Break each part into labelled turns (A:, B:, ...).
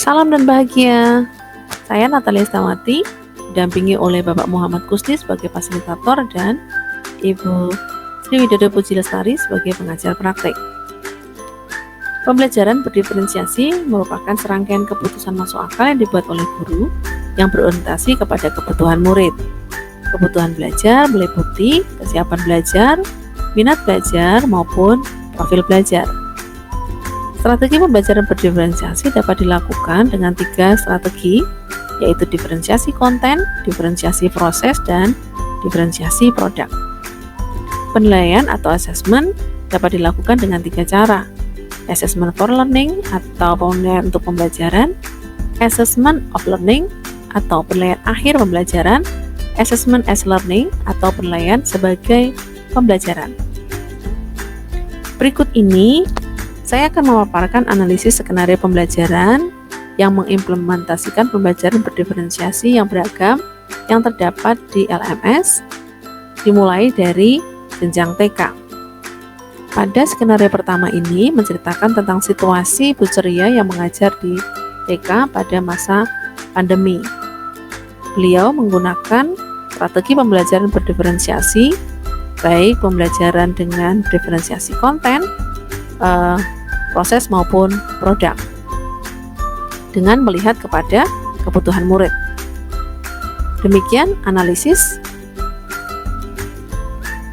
A: Salam dan bahagia. Saya Natalia Stamati, didampingi oleh Bapak Muhammad Kusni sebagai fasilitator dan Ibu Sri Widodo Puji Lestari sebagai pengajar praktek. Pembelajaran berdiferensiasi merupakan serangkaian keputusan masuk akal yang dibuat oleh guru yang berorientasi kepada kebutuhan murid. Kebutuhan belajar meliputi kesiapan belajar, minat belajar, maupun profil belajar. Strategi pembelajaran berdiferensiasi dapat dilakukan dengan 3 strategi, yaitu diferensiasi konten, diferensiasi proses, dan diferensiasi produk. Penilaian atau assessment dapat dilakukan dengan 3 cara: assessment for learning atau penilaian untuk pembelajaran, assessment of learning atau penilaian akhir pembelajaran, assessment as learning atau penilaian sebagai pembelajaran. Berikut ini saya akan memaparkan analisis skenario pembelajaran yang mengimplementasikan pembelajaran berdiferensiasi yang beragam yang terdapat di LMS, dimulai dari jenjang TK. Pada skenario pertama ini menceritakan tentang situasi Bu Ceria yang mengajar di TK pada masa pandemi. Beliau menggunakan strategi pembelajaran berdiferensiasi, baik pembelajaran dengan diferensiasi konten, proses maupun produk, dengan melihat kepada kebutuhan murid. Demikian analisis.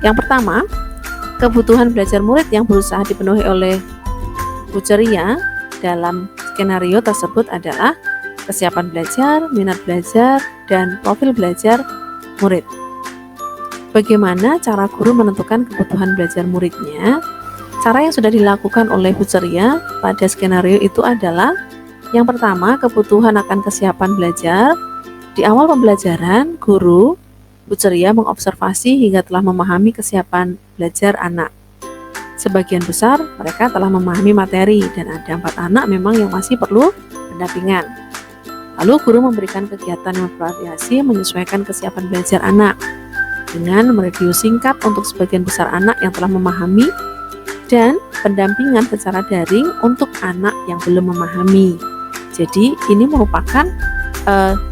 A: Yang pertama, kebutuhan belajar murid yang berusaha dipenuhi oleh Bu Ceria dalam skenario tersebut adalah kesiapan belajar, minat belajar, dan profil belajar murid. Bagaimana cara guru menentukan kebutuhan belajar muridnya? Cara yang sudah dilakukan oleh Bu Ceria pada skenario itu adalah: yang pertama, kebutuhan akan kesiapan belajar. Di awal pembelajaran, guru Bu Ceria mengobservasi hingga telah memahami kesiapan belajar anak. Sebagian besar mereka telah memahami materi dan ada 4 anak memang yang masih perlu pendampingan. Lalu guru memberikan kegiatan yang bervariasi menyesuaikan kesiapan belajar anak dengan mereview singkat untuk sebagian besar anak yang telah memahami dan pendampingan secara daring untuk anak yang belum memahami. Jadi ini merupakan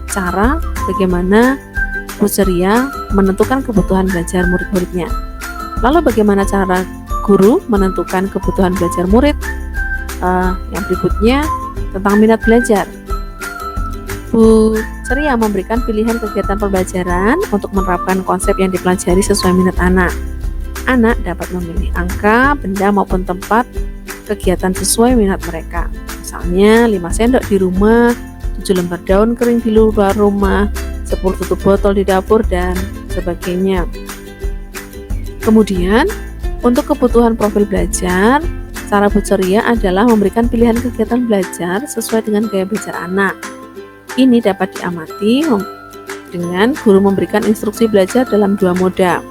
A: cara bagaimana Bu Ceria menentukan kebutuhan belajar murid-muridnya. Lalu bagaimana cara guru menentukan kebutuhan belajar murid? Yang berikutnya tentang minat belajar. Bu Ceria memberikan pilihan kegiatan pembelajaran untuk menerapkan konsep yang dipelajari sesuai minat anak. Anak dapat memilih angka, benda maupun tempat kegiatan sesuai minat mereka. Misalnya 5 sendok di rumah, 7 lembar daun kering di luar rumah, 10 tutup botol di dapur, dan sebagainya. Kemudian, untuk kebutuhan profil belajar, cara Bu Ceria adalah memberikan pilihan kegiatan belajar sesuai dengan gaya belajar anak. Ini dapat diamati dengan guru memberikan instruksi belajar dalam 2 moda.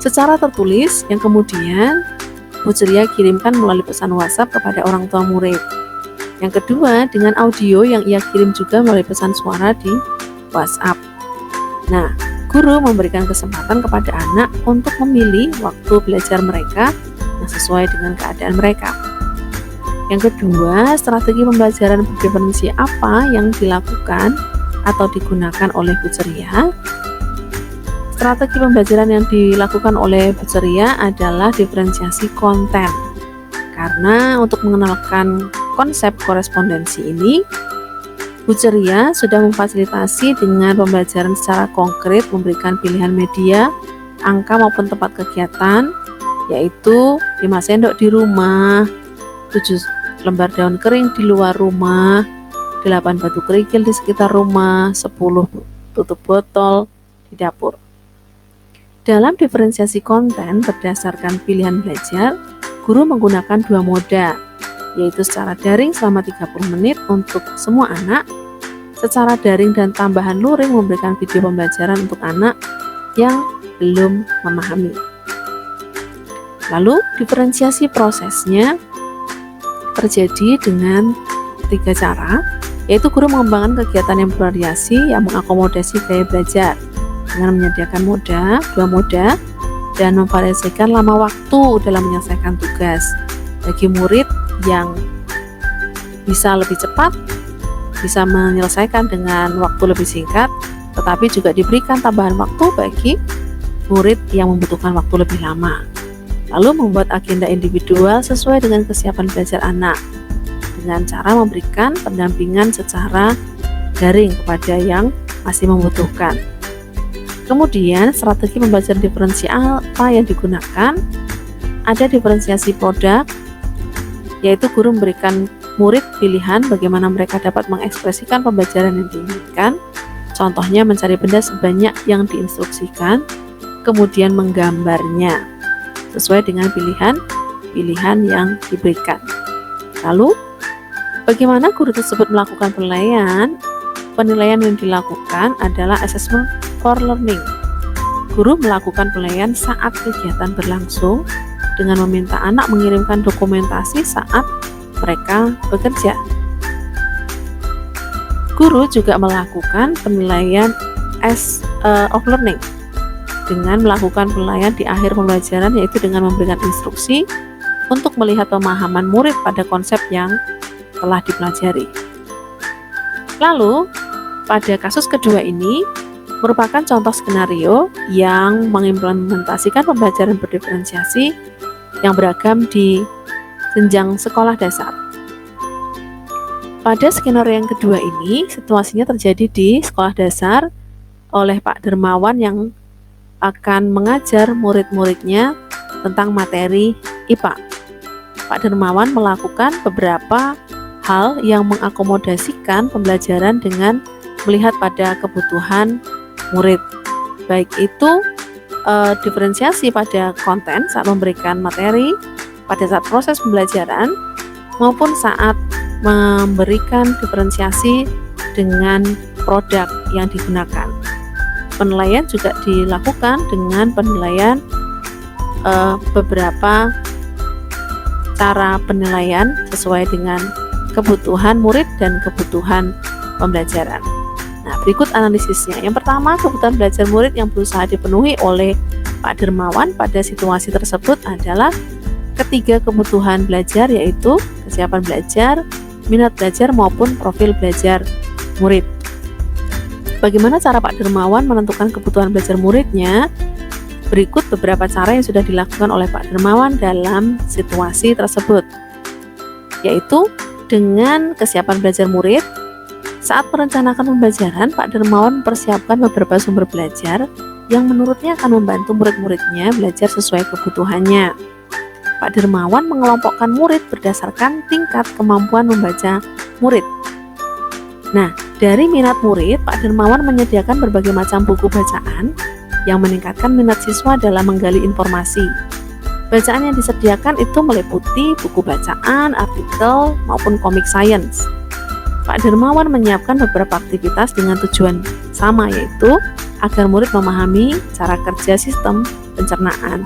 A: Secara tertulis yang kemudian Bu Ceria kirimkan melalui pesan WhatsApp kepada orang tua murid. Yang kedua, dengan audio yang ia kirim juga melalui pesan suara di WhatsApp. Nah, guru memberikan kesempatan kepada anak untuk memilih waktu belajar mereka yang sesuai dengan keadaan mereka. Yang kedua, strategi pembelajaran berdiferensi apa yang dilakukan atau digunakan oleh Bu Ceria? Strategi pembelajaran yang dilakukan oleh Bu Ceria adalah diferensiasi konten. Karena untuk mengenalkan konsep korespondensi ini, Bu Ceria sudah memfasilitasi dengan pembelajaran secara konkret, memberikan pilihan media, angka maupun tempat kegiatan, yaitu 5 sendok di rumah, 7 lembar daun kering di luar rumah, 8 batu kerikil di sekitar rumah, 10 tutup botol di dapur. Dalam diferensiasi konten berdasarkan pilihan belajar, guru menggunakan 2 moda, yaitu secara daring selama 30 menit untuk semua anak, secara daring dan tambahan luring memberikan video pembelajaran untuk anak yang belum memahami. Lalu diferensiasi prosesnya terjadi dengan 3 cara, yaitu guru mengembangkan kegiatan yang bervariasi yang mengakomodasi gaya belajar dengan menyediakan 2 moda dan memvariasikan lama waktu dalam menyelesaikan tugas. Bagi murid yang bisa lebih cepat, bisa menyelesaikan dengan waktu lebih singkat, tetapi juga diberikan tambahan waktu bagi murid yang membutuhkan waktu lebih lama. Lalu membuat agenda individual sesuai dengan kesiapan belajar anak dengan cara memberikan pendampingan secara daring kepada yang masih membutuhkan. Kemudian strategi pembelajaran diferensial apa yang digunakan? Ada diferensiasi produk, yaitu guru memberikan murid pilihan bagaimana mereka dapat mengekspresikan pembelajaran yang diinginkan. Contohnya mencari benda sebanyak yang diinstruksikan, kemudian menggambarnya sesuai dengan pilihan yang diberikan. Lalu, bagaimana guru tersebut melakukan penilaian? Penilaian yang dilakukan adalah assessment for learning. Guru melakukan penilaian saat kegiatan berlangsung dengan meminta anak mengirimkan dokumentasi saat mereka bekerja. Guru juga melakukan penilaian of learning dengan melakukan penilaian di akhir pembelajaran, yaitu dengan memberikan instruksi untuk melihat pemahaman murid pada konsep yang telah dipelajari. Lalu, pada kasus kedua ini merupakan contoh skenario yang mengimplementasikan pembelajaran berdiferensiasi yang beragam di jenjang sekolah dasar. Pada skenario yang kedua ini, situasinya terjadi di sekolah dasar oleh Pak Dermawan yang akan mengajar murid-muridnya tentang materi IPA. Pak Dermawan melakukan beberapa hal yang mengakomodasikan pembelajaran dengan melihat pada kebutuhan murid, baik itu diferensiasi pada konten saat memberikan materi, pada saat proses pembelajaran, maupun saat memberikan diferensiasi dengan produk yang digunakan. Penilaian juga dilakukan dengan penilaian beberapa cara penilaian sesuai dengan kebutuhan murid dan kebutuhan pembelajaran. Nah, berikut analisisnya. Yang pertama, kebutuhan belajar murid yang berusaha dipenuhi oleh Pak Dermawan pada situasi tersebut adalah ketiga kebutuhan belajar, yaitu kesiapan belajar, minat belajar, maupun profil belajar murid. Bagaimana cara Pak Dermawan menentukan kebutuhan belajar muridnya? Berikut beberapa cara yang sudah dilakukan oleh Pak Dermawan dalam situasi tersebut, yaitu dengan kesiapan belajar murid. Saat merencanakan pembelajaran, Pak Dermawan mempersiapkan beberapa sumber belajar yang menurutnya akan membantu murid-muridnya belajar sesuai kebutuhannya. Pak Dermawan mengelompokkan murid berdasarkan tingkat kemampuan membaca murid. Nah, dari minat murid, Pak Dermawan menyediakan berbagai macam buku bacaan yang meningkatkan minat siswa dalam menggali informasi. Bacaan yang disediakan itu meliputi buku bacaan, artikel, maupun komik sains. Pak Dermawan menyiapkan beberapa aktivitas dengan tujuan sama, yaitu agar murid memahami cara kerja sistem pencernaan.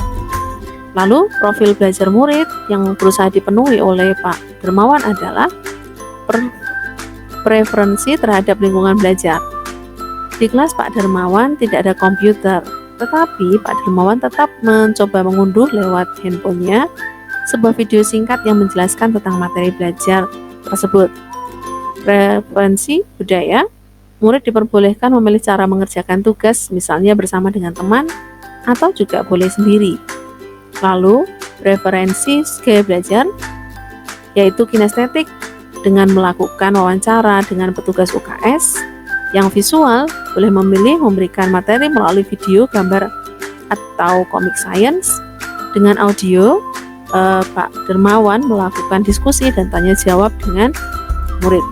A: Lalu, profil belajar murid yang berusaha dipenuhi oleh Pak Dermawan adalah preferensi terhadap lingkungan belajar. Di kelas Pak Dermawan tidak ada komputer, tetapi Pak Dermawan tetap mencoba mengunduh lewat handphonenya sebuah video singkat yang menjelaskan tentang materi belajar tersebut. Preferensi budaya, murid diperbolehkan memilih cara mengerjakan tugas, misalnya bersama dengan teman atau juga boleh sendiri. Lalu, preferensi gaya belajar, yaitu kinestetik, dengan melakukan wawancara dengan petugas UKS. Yang visual, boleh memilih memberikan materi melalui video, gambar, atau komik sains. Dengan audio, Pak Dermawan melakukan diskusi dan tanya jawab dengan murid.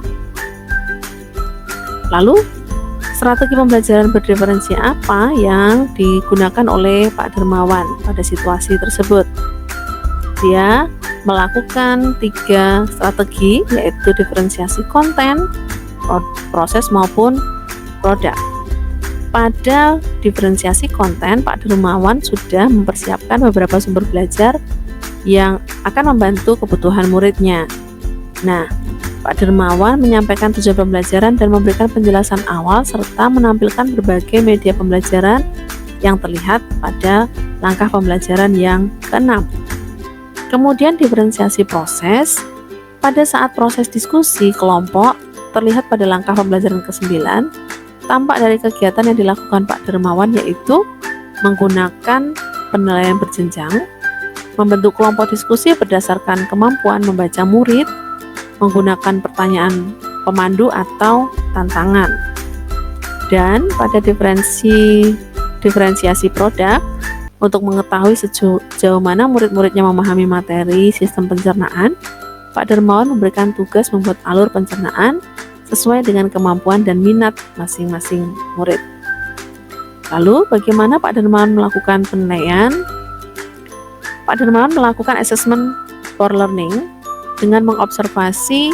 A: Lalu, strategi pembelajaran berdiferensi apa yang digunakan oleh Pak Dermawan pada situasi tersebut? Dia melakukan 3 strategi, yaitu diferensiasi konten, proses, maupun produk. Pada diferensiasi konten, Pak Dermawan sudah mempersiapkan beberapa sumber belajar yang akan membantu kebutuhan muridnya. Nah, Pak Dermawan menyampaikan tujuan pembelajaran dan memberikan penjelasan awal serta menampilkan berbagai media pembelajaran yang terlihat pada langkah pembelajaran yang ke-6. Kemudian diferensiasi proses, Pada saat proses diskusi kelompok, terlihat pada langkah pembelajaran ke-9, tampak dari kegiatan yang dilakukan Pak Dermawan yaitu menggunakan penilaian berjenjang, membentuk kelompok diskusi berdasarkan kemampuan membaca murid, menggunakan pertanyaan pemandu atau tantangan. Dan pada diferensiasi produk, untuk mengetahui sejauh mana murid-muridnya memahami materi sistem pencernaan, Pak Dermawan memberikan tugas membuat alur pencernaan sesuai dengan kemampuan dan minat masing-masing murid. Lalu, bagaimana Pak Dermawan melakukan penilaian? Pak Dermawan melakukan assessment for learning dengan mengobservasi,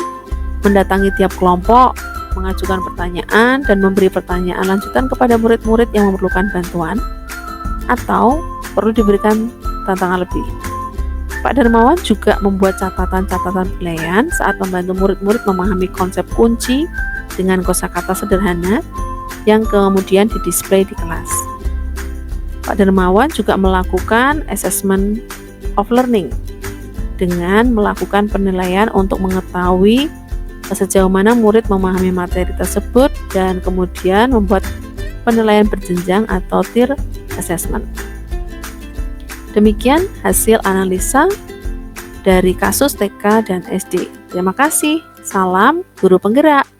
A: mendatangi tiap kelompok, mengajukan pertanyaan, dan memberi pertanyaan lanjutan kepada murid-murid yang memerlukan bantuan atau perlu diberikan tantangan lebih. Pak Dermawan juga membuat catatan-catatan penilaian saat membantu murid-murid memahami konsep kunci dengan kosakata sederhana yang kemudian didisplay di kelas. Pak Dermawan juga melakukan assessment of learning dengan melakukan penilaian untuk mengetahui sejauh mana murid memahami materi tersebut dan kemudian membuat penilaian berjenjang atau tier assessment. Demikian hasil analisa dari kasus TK dan SD. Terima kasih. Salam guru penggerak.